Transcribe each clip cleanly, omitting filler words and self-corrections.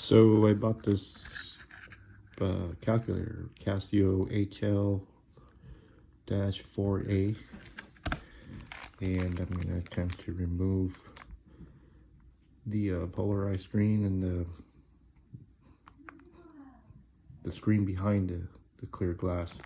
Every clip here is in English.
So I bought this calculator, Casio HL-4A, and I'm going to attempt to remove the polarized screen and the screen behind the clear glass.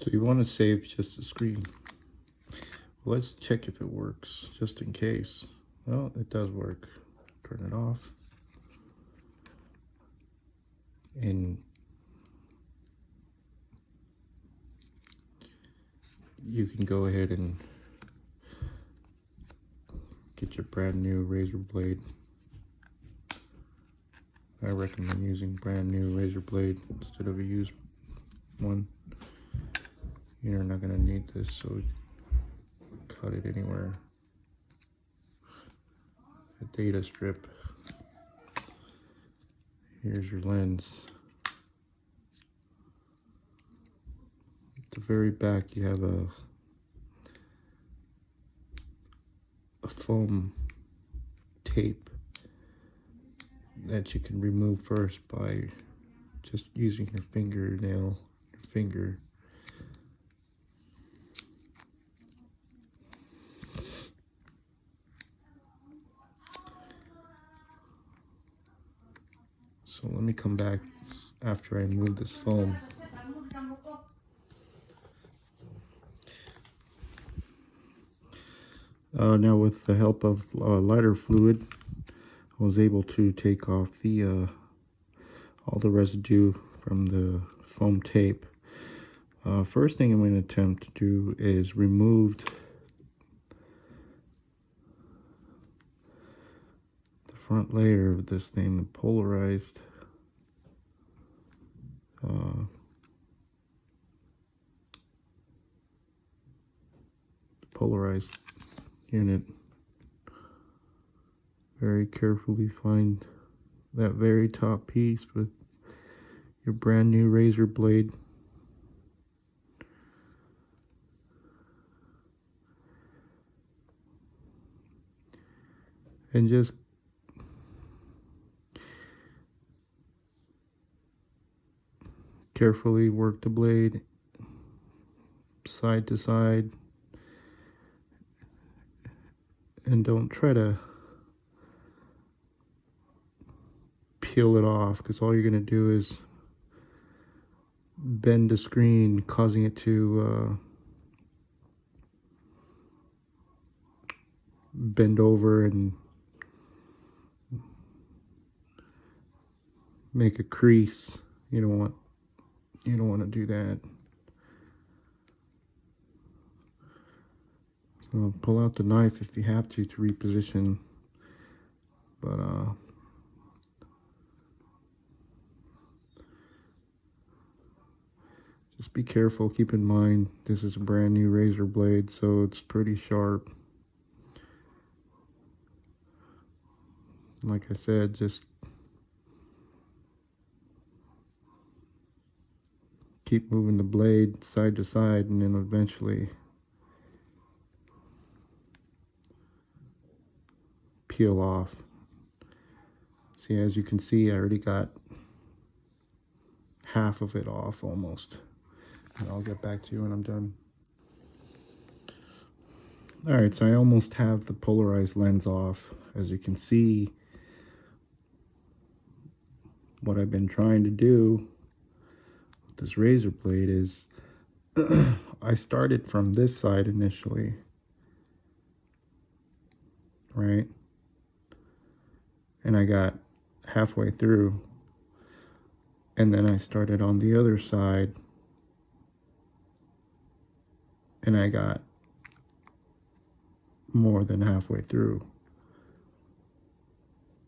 So you want to save just the screen. Let's check if it works, just in case. Well, it does work. Turn it off. And you can go ahead and get your brand new razor blade. I recommend using brand new razor blade instead of a used one. You're not going to need this, so cut it anywhere. A data strip. Here's your lens. At the very back you have a foam tape that you can remove first by just using your finger. So let me come back after I remove this foam. Now with the help of lighter fluid, I was able to take off the all the residue from the foam tape. First thing I'm going to attempt to do is remove the front layer of this thing, the polarized unit. Very carefully find that very top piece with your brand new razor blade. And just carefully work the blade side to side, and don't try to peel it off, because all you're going to do is bend the screen, causing it to bend over and make a crease. You don't want to do that. So pull out the knife if you have to reposition, but just be careful. Keep in mind this is a brand new razor blade, so it's pretty sharp. Like I said, just keep moving the blade side to side, and then eventually peel off. See, as you can see, I already got half of it off almost. And I'll get back to you when I'm done. Alright, so I almost have the polarized lens off. As you can see, what I've been trying to do with this razor blade is I started from this side initially, right? And I got halfway through, and then I started on the other side, and I got more than halfway through.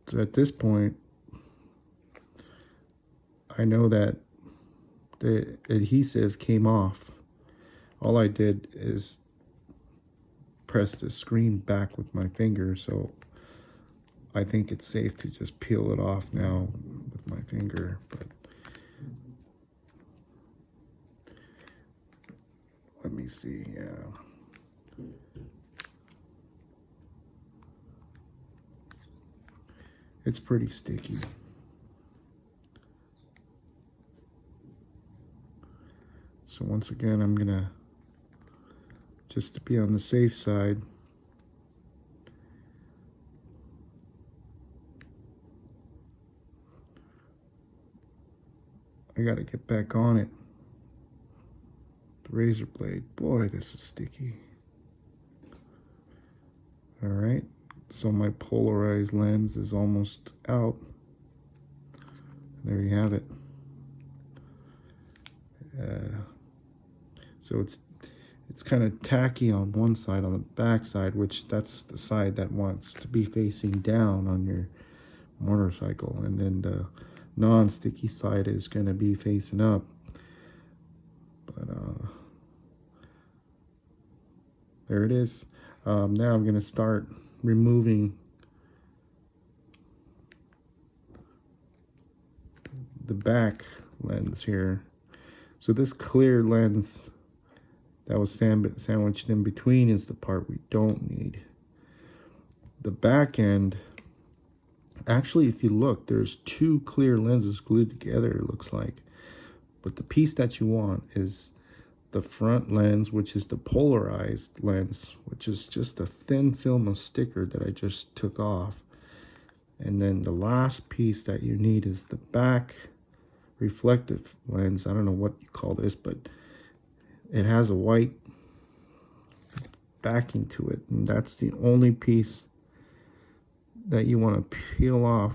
So at this point, I know that the adhesive came off. All I did is press the screen back with my finger, so I think it's safe to just peel it off now with my finger. But let me see. Yeah, it's pretty sticky. So once again, I'm gonna, just to be on the safe side, I gotta get back on it. The razor blade, boy, this is sticky. All right, so my polarized lens is almost out. There you have it. So it's kind of tacky on one side, on the back side, which that's the side that wants to be facing down on your motorcycle, and then the non-sticky side is going to be facing up. But there it is. Now I'm going to start removing the back lens here. So this clear lens that was sandwiched in between is the part we don't need. The back end, actually, if you look, there's two clear lenses glued together, it looks like. But the piece that you want is the front lens, which is the polarized lens, which is just a thin film of sticker that I just took off. And then the last piece that you need is the back reflective lens. I don't know what you call this, but it has a white backing to it, and that's the only piece that you want to peel off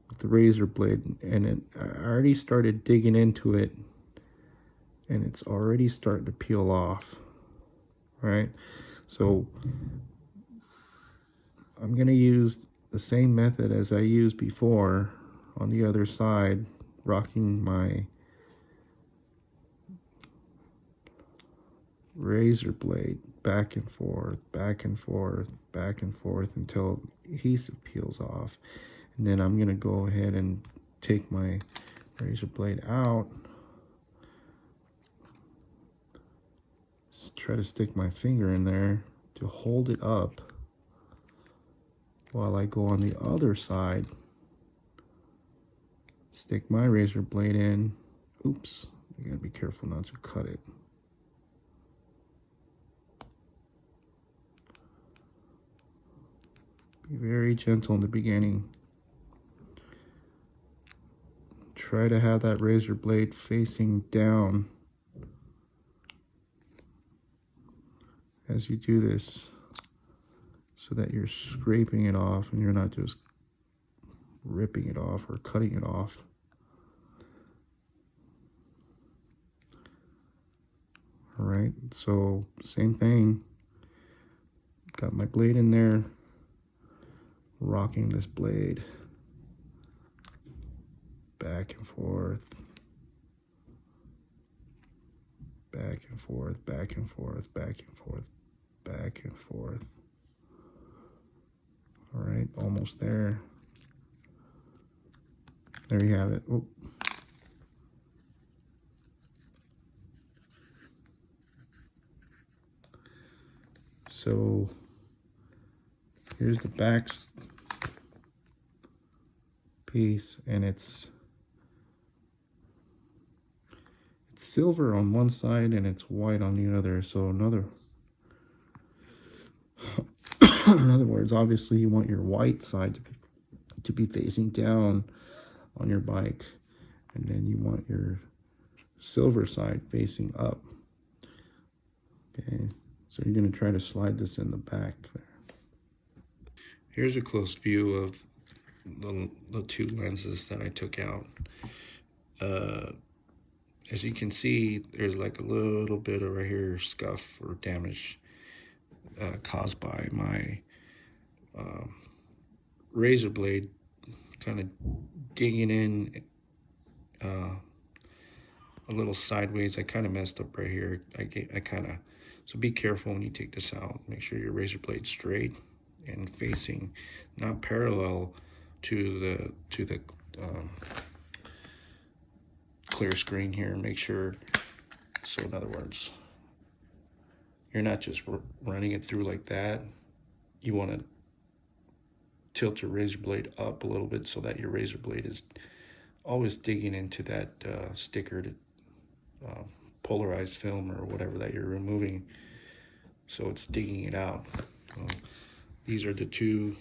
with the razor blade. And I already started digging into it, and it's already starting to peel off. Right, so I'm going to use the same method as I used before on the other side, rocking my razor blade back and forth, back and forth, back and forth until adhesive peels off. And then I'm going to go ahead and take my razor blade out. Just try to stick my finger in there to hold it up while I go on the other side. Stick my razor blade in. Oops, you gotta be careful not to cut it. Be very gentle in the beginning. Try to have that razor blade facing down as you do this, so that you're scraping it off and you're not just ripping it off or cutting it off. All right, so same thing. Got my blade in there, rocking this blade back and forth, back and forth, back and forth, back and forth, back and forth. All right, almost there. There you have it. Oh. So here's the back piece, and it's silver on one side and it's white on the other. So in other words, obviously you want your white side to be facing down on your bike, and then you want your silver side facing up. Okay, so you're going to try to slide this in the back there. Here's a close view of the two lenses that I took out. As you can see, there's like a little bit of right here scuff or damage caused by my razor blade kind of digging in a little sideways. I kind of messed up right here. So be careful when you take this out. Make sure your razor blade's straight and facing, not parallel to the clear screen here. Make sure, so in other words, you're not just running it through like that. You want to tilt your razor blade up a little bit so that your razor blade is always digging into that stickered polarized film or whatever that you're removing, so it's digging it out. These are the two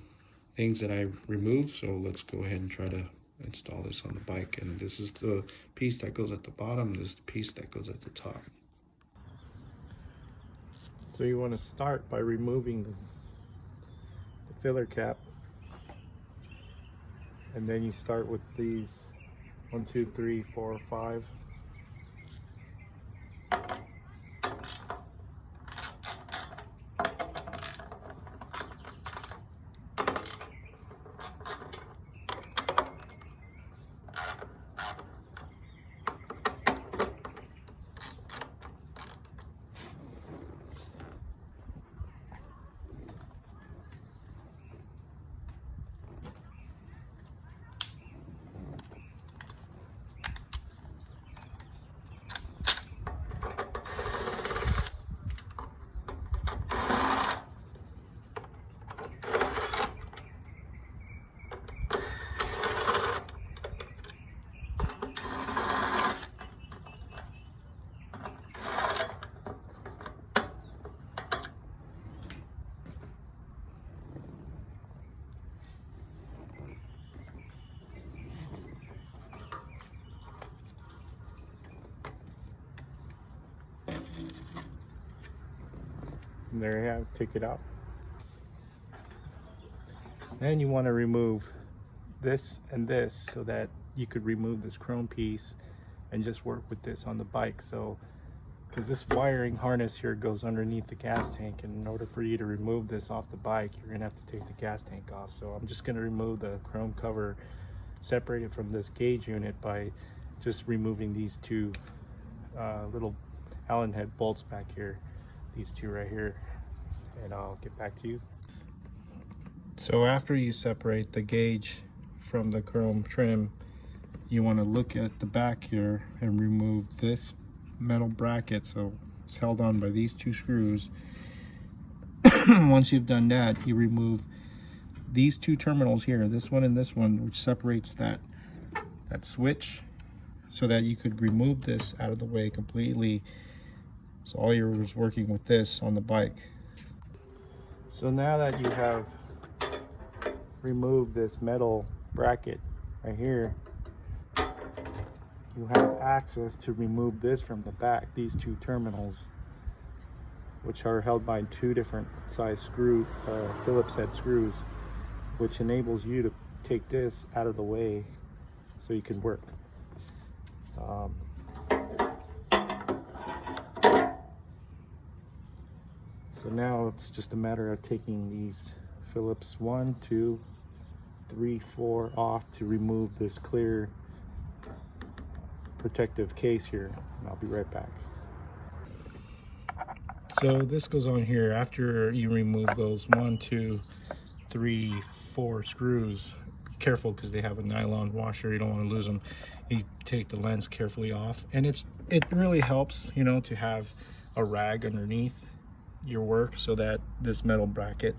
things that I removed, so let's go ahead and try to install this on the bike. And this is the piece that goes at the bottom, this is the piece that goes at the top. So you want to start by removing the filler cap, and then you start with these 1, 2, 3, 4, 5. And there you have it, take it out. Then you want to remove this and this so that you could remove this chrome piece and just work with this on the bike. So, because this wiring harness here goes underneath the gas tank, and in order for you to remove this off the bike, you're gonna have to take the gas tank off. So I'm just gonna remove the chrome cover, separate it from this gauge unit by just removing these two little Allen head bolts back here, these two right here, and I'll get back to you. So after you separate the gauge from the chrome trim, you want to look at the back here and remove this metal bracket. So it's held on by these two screws. Once you've done that, you remove these two terminals here, this one and this one, which separates that switch, so that you could remove this out of the way completely. So all you was working with this on the bike. So now that you have removed this metal bracket right here, you have access to remove this from the back, these two terminals, which are held by two different size Phillips head screws, which enables you to take this out of the way so you can work. So now it's just a matter of taking these Phillips 1, 2, 3, 4 off to remove this clear protective case here, and I'll be right back. So this goes on here after you remove those 1, 2, 3, 4 screws. Be careful because they have a nylon washer, you don't want to lose them. You take the lens carefully off, and it really helps, you know, to have a rag underneath your work so that this metal bracket,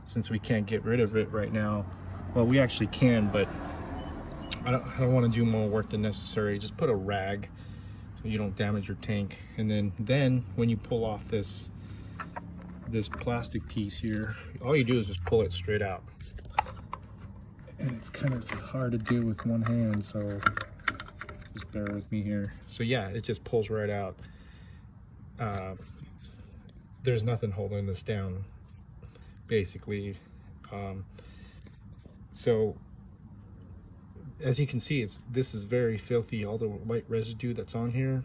since we can't get rid of it right now, well, we actually can, but I don't want to do more work than necessary. Just put a rag so you don't damage your tank. And then when you pull off this plastic piece here, all you do is just pull it straight out. And it's kind of hard to do with one hand, so just bear with me here. So yeah, it just pulls right out. There's nothing holding this down, basically. So as you can see, this is very filthy, all the white residue that's on here.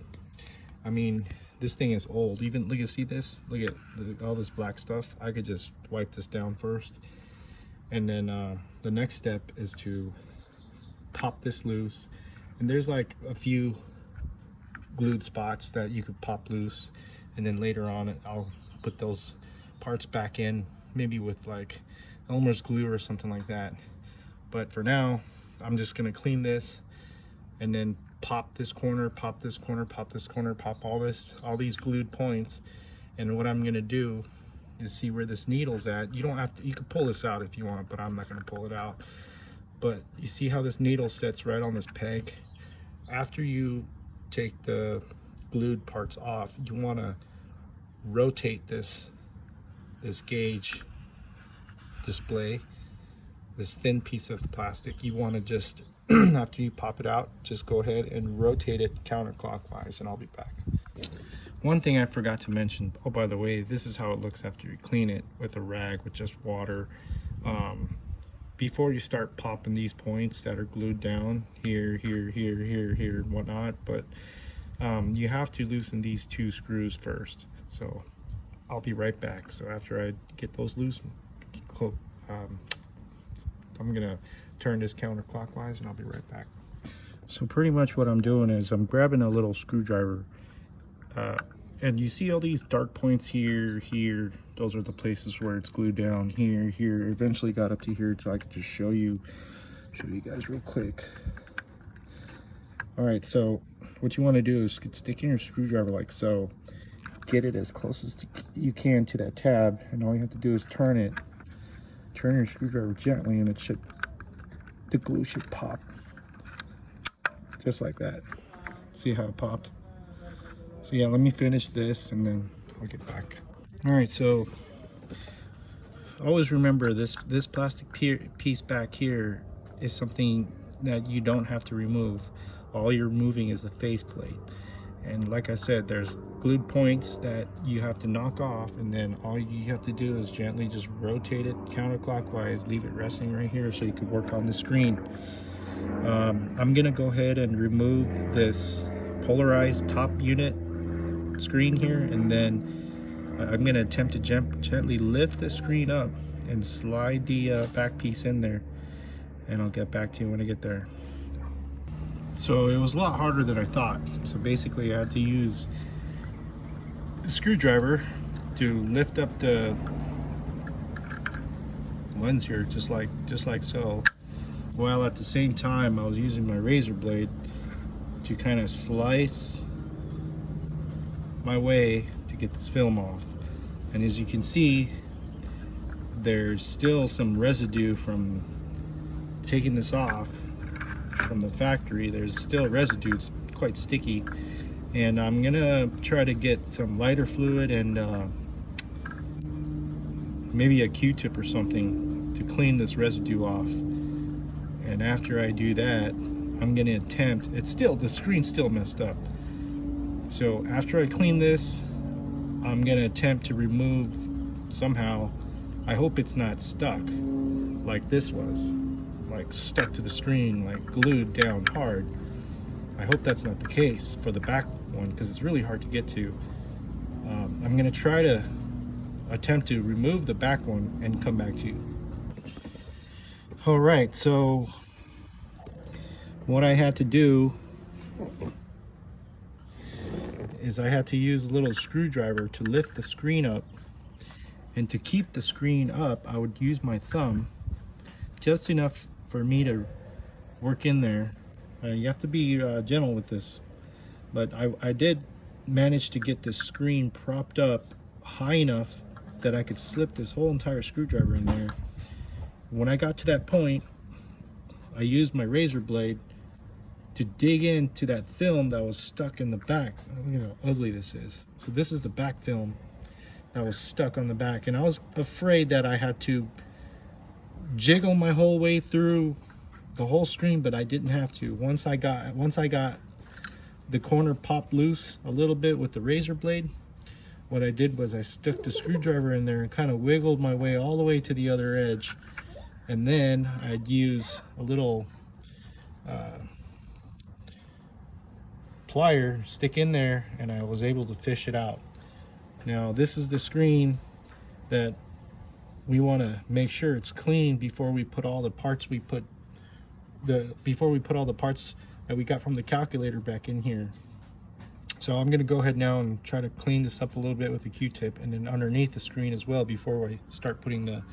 I mean, this thing is old. Even look at, see this? Look at all this black stuff. I could just wipe this down first. And then the next step is to pop this loose. And there's like a few glued spots that you could pop loose. And then later on, I'll put those parts back in, maybe with like Elmer's glue or something like that. But for now, I'm just gonna clean this and then pop this corner, pop this corner, pop this corner, pop all these glued points. And what I'm gonna do is see where this needle's at. You don't have to, you can pull this out if you want, but I'm not gonna pull it out. But you see how this needle sits right on this peg? After you take the glued parts off, you wanna rotate this gauge display, this thin piece of plastic. You want to just, after you pop it out, just go ahead and rotate it counterclockwise, and I'll be back. One thing I forgot to mention, oh, by the way, this is how it looks after you clean it with a rag with just water. Before you start popping these points that are glued down here, here, here, here, here, and whatnot, but you have to loosen these 2 screws first. So I'll be right back. So after I get those loose, I'm gonna turn this counterclockwise and I'll be right back. So pretty much what I'm doing is I'm grabbing a little screwdriver, and you see all these dark points here, here, those are the places where it's glued down, here, here. Eventually got up to here so I could just show you guys real quick. All right, so what you want to do is stick in your screwdriver like so, get it as close as you can to that tab, and all you have to do is turn your screwdriver gently, and the glue should pop just like that. See how it popped? So yeah, let me finish this and then I'll get back. All right, so always remember this plastic piece back here is something that you don't have to remove. All you're removing is the faceplate. And like I said, there's glued points that you have to knock off, and then all you have to do is gently just rotate it counterclockwise, leave it resting right here so you can work on the screen. I'm gonna go ahead and remove this polarized top unit screen here, and then I'm gonna attempt to gently lift the screen up and slide the back piece in there, and I'll get back to you when I get there. So it was a lot harder than I thought. So basically I had to use the screwdriver to lift up the lens here, just like so, while at the same time I was using my razor blade to kind of slice my way to get this film off. And as you can see, there's still some residue from taking this off from the factory. There's still residue, it's quite sticky, and I'm gonna try to get some lighter fluid and maybe a Q-tip or something to clean this residue off. And after I do that, I'm gonna attempt, the screen's still messed up, so after I clean this, I'm gonna attempt to remove somehow. I hope it's not stuck like this was, like stuck to the screen, like glued down hard. I hope that's not the case for the back one, because it's really hard to get to. I'm gonna try to attempt to remove the back one and come back to you. All right, so what I had to do is I had to use a little screwdriver to lift the screen up, and to keep the screen up I would use my thumb, just enough for me to work in there. You have to be gentle with this, but I did manage to get this screen propped up high enough that I could slip this whole entire screwdriver in there. When I got to that point, I used my razor blade to dig into that film that was stuck in the back. Look at how ugly this is. So this is the back film that was stuck on the back, and I was afraid that I had to jiggle my whole way through the whole screen, but I didn't have to. Once I got the corner popped loose a little bit with the razor blade, what I did was I stuck the screwdriver in there and kind of wiggled my way all the way to the other edge, and then I'd use a little plier, stick in there, and I was able to fish it out. Now this is the screen that we want to make sure it's clean before we put all the parts all the parts that we got from the calculator back in here. So I'm going to go ahead now and try to clean this up a little bit with the Q-tip, and then underneath the screen as well before I start putting the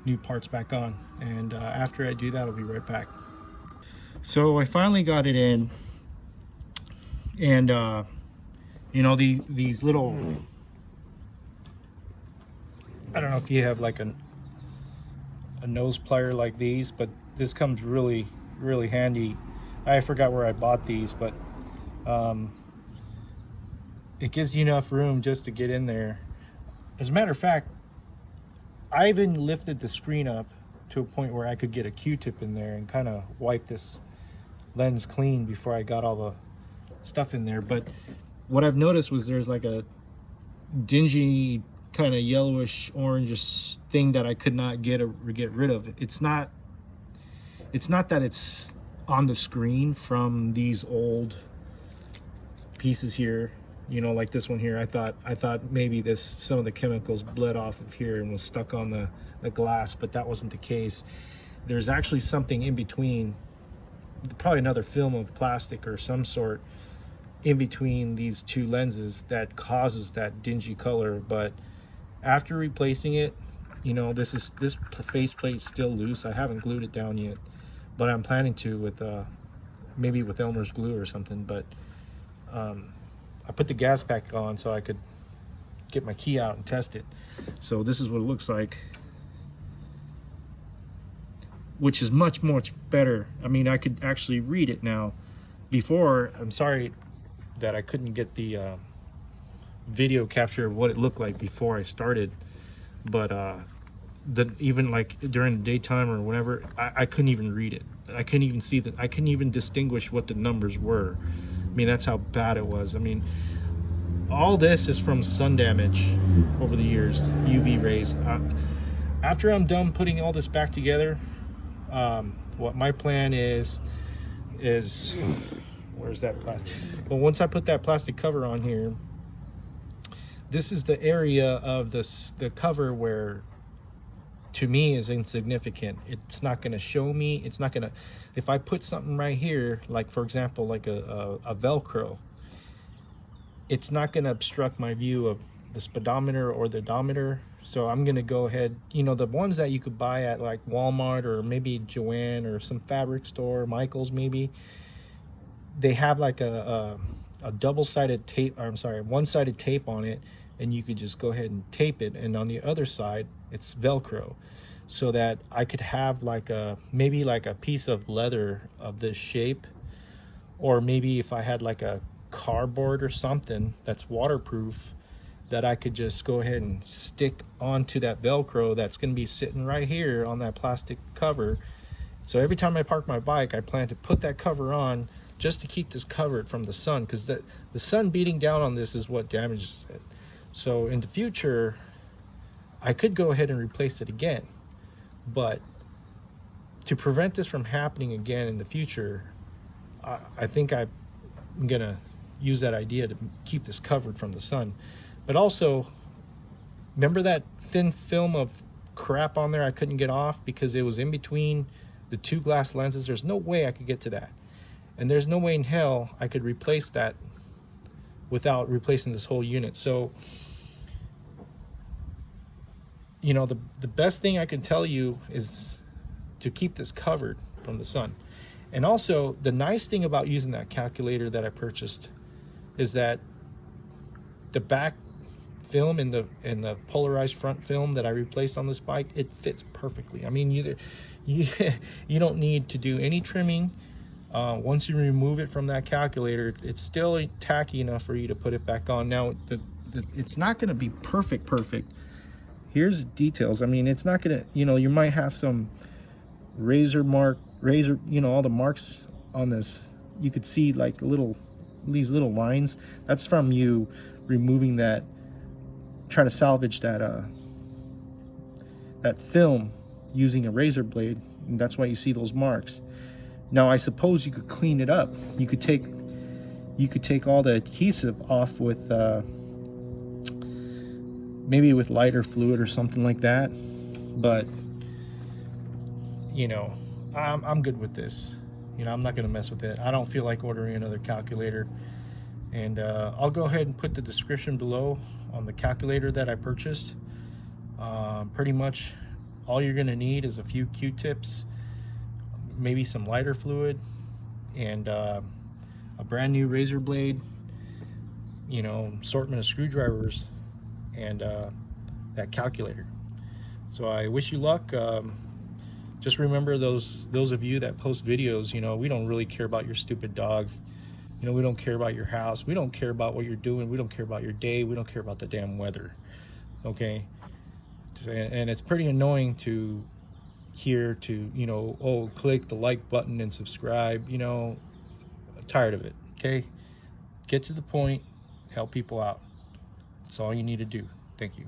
new parts back on. And after I do that, I'll be right back. So I finally got it in, and you know, these little, I don't know if you have like a nose plier like these, but this comes really handy. I forgot where I bought these, but it gives you enough room just to get in there. As a matter of fact, I even lifted the screen up to a point where I could get a Q-tip in there and kind of wipe this lens clean before I got all the stuff in there. But what I've noticed was there's like a dingy kind of yellowish orangish thing that I could not get rid of. It's not that it's on the screen from these old pieces here, you know, like this one here. I thought maybe some of the chemicals bled off of here and was stuck on the glass, but that wasn't the case. There's actually something in between, probably another film of plastic or some sort in between these two lenses that causes that dingy color. But after replacing it, you know, this faceplate's still loose. I haven't glued it down yet, but I'm planning to with maybe with Elmer's glue or something. But I put the gas pack on so I could get my key out and test it. So this is what it looks like, which is much better. I mean, I could actually read it now. Before, I'm sorry that I couldn't get the video capture of what it looked like before I started, but even like during the daytime or whenever, I couldn't even read it. I couldn't even see that. I couldn't even distinguish what the numbers were. I mean, that's how bad it was. I mean, all this is from sun damage over the years, UV rays. After I'm done putting all this back together, what my plan is where's that plastic? Well, once I put that plastic cover on here, this is the area of the cover where, to me, is insignificant. It's not going to show me. It's not going to, if I put something right here, like for example, like a Velcro, it's not going to obstruct my view of the speedometer or the odometer. So I'm going to go ahead, you know, the ones that you could buy at like Walmart or maybe Joann or some fabric store, Michael's maybe, they have like a double-sided tape, or I'm sorry, one-sided tape on it, and you could just go ahead and tape it, and on the other side it's Velcro, so that I could have like maybe like a piece of leather of this shape, or maybe if I had like a cardboard or something that's waterproof, that I could just go ahead and stick onto that Velcro that's going to be sitting right here on that plastic cover. So every time I park my bike, I plan to put that cover on just to keep this covered from the sun, because the sun beating down on this is what damages it. So in the future, I could go ahead and replace it again, but to prevent this from happening again in the future, I think I'm gonna use that idea to keep this covered from the sun. But also, remember that thin film of crap on there I couldn't get off because it was in between the two glass lenses? There's no way I could get to that. And there's no way in hell I could replace that without replacing this whole unit. So, you know, the best thing I can tell you is to keep this covered from the sun. And also, the nice thing about using that calculator that I purchased is that the back film and the polarized front film that I replaced on this bike, it fits perfectly. I mean, you don't need to do any trimming. Once you remove it from that calculator, it's still tacky enough for you to put it back on. Now, it's not going to be perfect. Here's the details. I mean, it's not going to, you know, you might have some razor, you know, all the marks on this. You could see like these little lines. That's from you removing that, trying to salvage that that film using a razor blade, and that's why you see those marks. Now I suppose you could clean it up. You could take all the adhesive off with maybe with lighter fluid or something like that, but you know, I'm good with this. You know, I'm not gonna mess with it. I don't feel like ordering another calculator. And I'll go ahead and put the description below on the calculator that I purchased. Pretty much all you're gonna need is a few Q-tips, maybe some lighter fluid, and a brand new razor blade, you know, assortment of screwdrivers, and that calculator. So I wish you luck. Just remember, those of you that post videos, you know, we don't really care about your stupid dog. You know, we don't care about your house. We don't care about what you're doing. We don't care about your day. We don't care about the damn weather. Okay? And it's pretty annoying to hear to, you know, oh, click the like button and subscribe. You know, I'm tired of it. Okay? Get to the point. Help people out. That's all you need to do. Thank you.